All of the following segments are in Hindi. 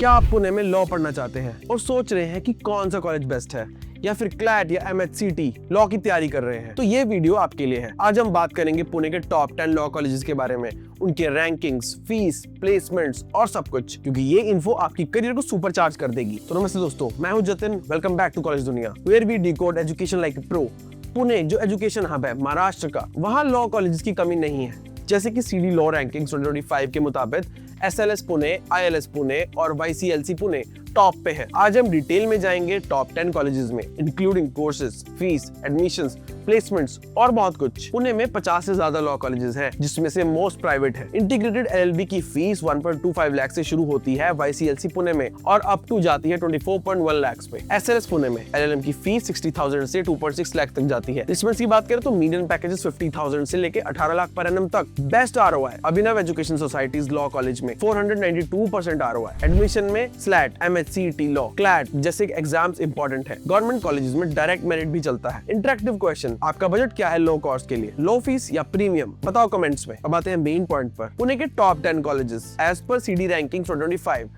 क्या आप पुणे में लॉ पढ़ना चाहते हैं और सोच रहे हैं कि कौन सा कॉलेज बेस्ट है, या फिर क्लैट या MHCT लॉ की तैयारी कर रहे हैं, तो ये वीडियो आपके लिए है। आज हम बात करेंगे पुणे के टॉप 10 लॉ कॉलेजेस के बारे में, उनके रैंकिंग्स, फीस, प्लेसमेंट्स और सब कुछ, क्योंकि ये इन्फो आपकी करियर को सुपरचार्ज कर देगी। तो नमस्ते दोस्तों, मैं हूं Jatin. Welcome back to college Duniya, where we decode education like a pro. Pune जो एजुकेशन हब है महाराष्ट्र का, वहाँ लॉ कॉलेजेस की कमी नहीं है। जैसे कि CD लॉ रैंकिंग्स 2025 के मुताबिक SLS पुणे, ILS पुणे और YCLC पुणे टॉप पे है। आज हम डिटेल में जाएंगे टॉप 10 कॉलेजेस में, including courses, fees, admissions, placements और बहुत कुछ। पुणे में 50 से ज्यादा लॉ कॉलेजेस हैं, जिसमें से मोस्ट प्राइवेट है। इंटीग्रेटेड LLB की फीस 1.25 लाख से शुरू होती है YCLC पुणे में और अप टू जाती है 24.1 लाख पे। SLS पुणे में LLM की फीस 60,000 से 2.6 लाख तक जाती है। प्लेसमेंट्स की बात करें तो मीडियन पैकेजेस 50,000 से लेके 18 लाख पर एनम तक। बेस्ट ROI अभिनव एजुकेशन सोसाइटीज लॉ कॉलेज में 492% ROI। एडमिशन में स्लैट, MHCT लॉ, क्लैट जैसे एग्जाम्स इंपॉर्टेंट है। गवर्नमेंट कॉलेजेस में डायरेक्ट मेरिट भी चलता है। इंटरेक्टिव क्वेश्चन, आपका बजट क्या है लो कॉस्ट के लिए? लो फीस या प्रीमियम? बताओ कमेंट्स में। अब आते हैं मेन पॉइंट पर। पुणे के top 10 colleges as per CD ranking 2025,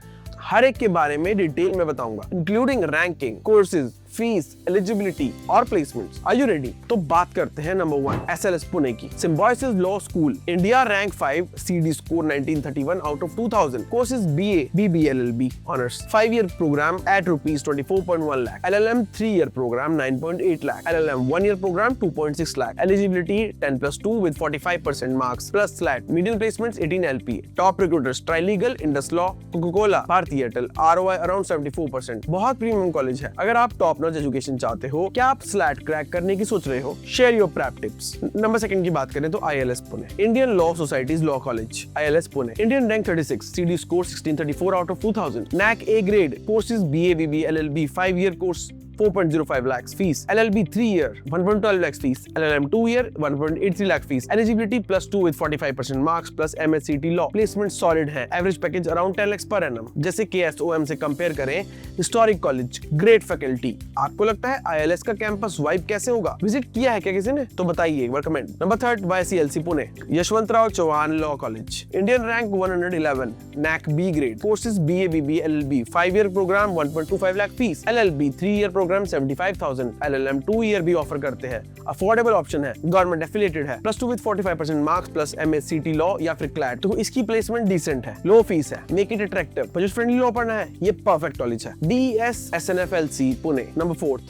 हर एक के बारे में डिटेल में बताऊंगा, including ranking, courses, fees, eligibility और प्लेसमेंट्स। Are you ready? तो बात करते हैं नंबर 1 SLS पुणे की। Symbiosis Law School, India rank 5, CD score 1931 out of 2000। Courses BA, BB, LLB honours, 5 year program at rupees 24.1 lakh. LLM 3 year program 9.8 lakh. LLM 1 year program 2.6 lakh. Eligibility 10+2 with 45% marks plus SLAT. Median placements 18 LPA। Top recruiters Trilegal, Indus law, Coca Cola, Bharti Airtel. ROI around 74%। बहुत प्रीमियम कॉलेज है। अगर आप टॉप नॉच एजुकेशन चाहते हो, क्या आप स्लैट क्रैक करने की सोच रहे हो? Share your prep tips. Number 2 की बात करें तो ILS Pune, Indian law societies law college. ILS Pune, Indian rank 36, CD score 1634 out of 2000। NAC A grade. Courses BA, BB, LLB 5 year course 4.05 lakhs fees। LLB 3 year 1.12 lakhs fees। LLM 2 year 1.83 lakh fees। Eligibility +2 with 45% marks plus MHCT law। Placement solid है। Average package around 10 lakhs per annum। जैसे KSOM से कंपेयर करें, हिस्टोरिक कॉलेज, ग्रेट फैकल्टी। आपको लगता है ILS का कैंपस वाइब कैसे होगा? विजिट किया है क्या किसी ने? तो बताइए एक बार comment. Number 3 YCLC Pune, Yashwantrao Chavan law college, Indian rank 111, NAC B grade. Courses BA, BB, LLB 5 year program 1.25 lakh fees. LLB 3 year program 75,000। LLM 2 year भी ऑफर करते हैं। अफोर्डेबल ऑप्शन है, गवर्नमेंट एफिलिएटेड है, +2 with 45% marks plus MHCT law या फिर क्लैट। तो इसकी प्लेसमेंट डिसेंट है, लो फीस है, make it attractive. Budget friendly law पढ़ना है, ये परफेक्ट कॉलेज है। DES SNFLC Pune. Number 4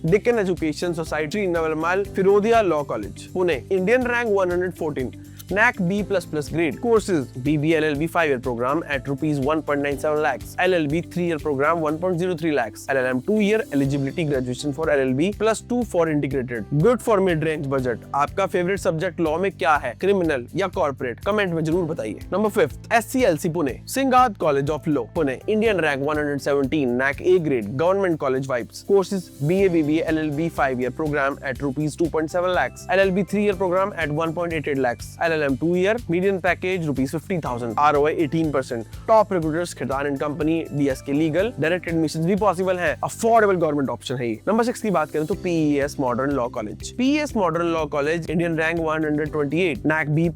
Deccan education society Navalmal Firodia law college Pune, Indian rank 114, NAC B++ grade. Courses BB, LLB 5 year program at rupees 1.97 lakhs। LLB 3 year program 1.03 lakhs। LLM 2 year eligibility graduation for LLB +2 for integrated. Good for mid range budget. आपका फेवरेट सब्जेक्ट लॉ में क्या है, क्रिमिनल या कॉर्पोरेट? कमेंट में जरूर बताइए। Number 5 SCLC Pune, Sinhgad college of law Pune, Indian rank 117, NAC A grade, government college vibes. Courses BA, BB, LLB 5 year program at rupees 2.7 lakhs। LLB 3 year program at 1.88 lakhs। LLM 2 year, median package rupees 50,000। ROI 18%। Top recruiters Khaitan and company, DSK legal, direct admissions भी पॉसिबल है। अफोर्डेबल गवर्नमेंट ऑप्शन है ये। नंबर 6 की बात करें तो PES modern law college. PES modern law college, Indian rank 128, NAC B++।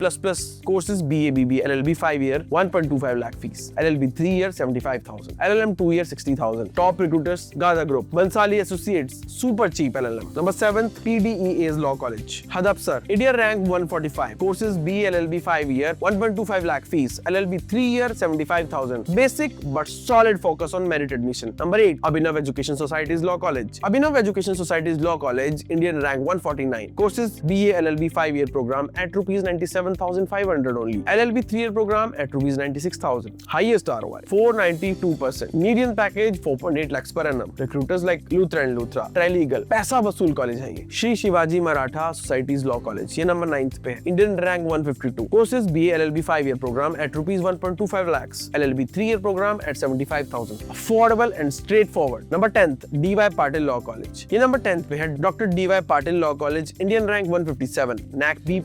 Courses BA, BB, LLB 5 year 1.25 lakh fees. LLB 3 year 75,000। LLM 2 year 60,000। Top recruiters गाजा group, Bansali associates, super cheap LLM। Number 7 PDEA's law college, Hadapsar, Indian rank 145। Courses BA, LLB 5 year 1.25 lakh fees। LLB 3 year 75,000। Basic but solid focus on merit admission। Number 8 Abhinav Education Societies Law College। Abhinav Education Societies Law College, Indian rank 149। Courses BA, LLB 5 year program at rupees 97,500 only। LLB 3 year program at rupees 96,000। Highest ROI 492%। Median package 4.8 lakhs per annum। Recruiters like Luthra and Luthra, Trilegal। पैसा वसूल कॉलेज है ये। Shri Shivaji Maratha societies law college, ये नंबर 9 पे है, Indian rank 152। Courses BA, LLB 5 year program at rupees 1.25 lakhs। LLB 3 year program at 75,000। Affordable and straightforward। Number 10th DY Patil Law College, ये नंबर 10th पे है, Dr. DY Patil Law College, Indian rank 157, NAC B++।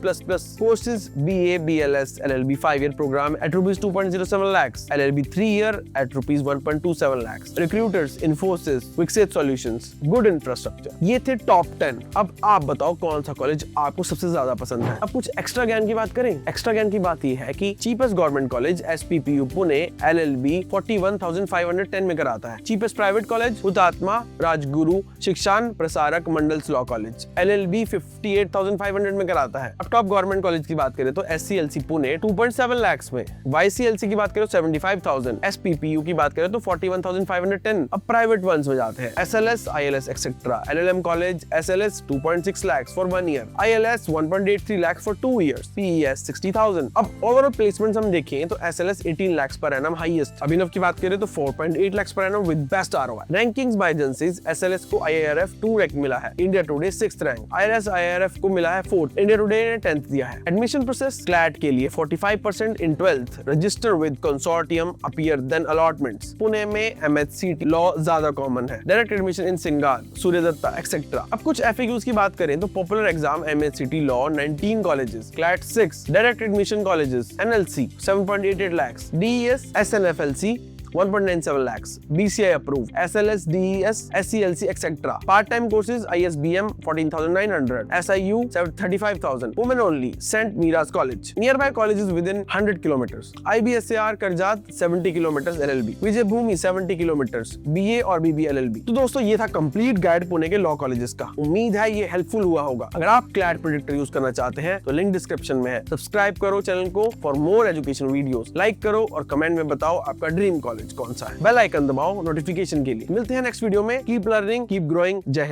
Courses BA, BLS, LLB 5 year program at rupees 2.07 lakhs। LLB 3 year at rupees 1.27 lakhs। Recruiters Infosys, Wixit Solutions, good infrastructure। ये थे टॉप 10। अब आप बताओ कौन सा कॉलेज आपको सबसे ज्यादा पसंद है। अब कुछ एक्स्ट्रा ज्ञान की बात बात करें, एक्स्ट्रा ज्ञान की बात यह है कि cheapest government college SPPU Pune LLB 41,510 में कराता है। चीपेस्ट प्राइवेट कॉलेज हुतात्मा राजगुरु शिक्षान प्रसारक मंडल्स लॉ कॉलेज LLB 58,500 में कराता है। अब टॉप गवर्नमेंट कॉलेज की बात करें तो SCLC पुणे 2.7 लाख में, YCLC की बात करें तो 75,000, SPPU की बात करें तो 41,510। अब प्राइवेट वंस में जाते हैं, SLS, ILS etcetera. LLM college SLS 2.6 lakhs for 1 year, ILS 1.83 lakhs for 2 years, PES 60,000। अब ओवरऑल प्लेसमेंट्स हम देखें तो SLS 18 lakhs per annum highest. अभिनव की बात करें तो 4.8 lakhs per annum with best ROI। Rankings by agencies, SLS को IIRF 2 रैंक मिला है, India Today 6th rank. ILS IIRF को मिला है 4th, इंडिया टुडे ने 10th दिया है। एडमिशन प्रोसेस, क्लैट के लिए 45% in 12th, register with consortium appear then allotments. पुणे में MHCT लॉ ज्यादा कॉमन है, डायरेक्ट एडमिशन इन सिंगार, सूर्यदत्ता एक्सेट्रा। अब कुछ FAQs की बात करें तो popular exam MHCT law 19 colleges, CLAT 6, direct admission colleges NLC 7.88 lakhs, DES SNFLC 1.97 lakhs, BCI approved, SLS, DES, SCLC etc. Part-time courses ISBM 14,900, SIU 35,000. Women only, St. Mira's College. Nearby colleges within 100 kilometers. IBSAR Karjat 70 kilometers LLB. Vijay Bhumi 70 kilometers. BA और BB LLB. तो दोस्तों ये था कंप्लीट गाइड पुणे के लॉ कॉलेजेस का। उम्मीद है ये हेल्पफुल हुआ होगा। अगर आप क्लैट प्रेडिक्टर यूज करना चाहते हैं तो लिंक डिस्क्रिप्शन में है। सब्सक्राइब करो चैनल को for more education videos. Like करो और कमेंट में बताओ आपका ड्रीम कॉलेज कौन सा है। बेल आइकन दबाओ नोटिफिकेशन के लिए। मिलते हैं नेक्स्ट वीडियो में। Keep learning, keep growing. जय हिंद।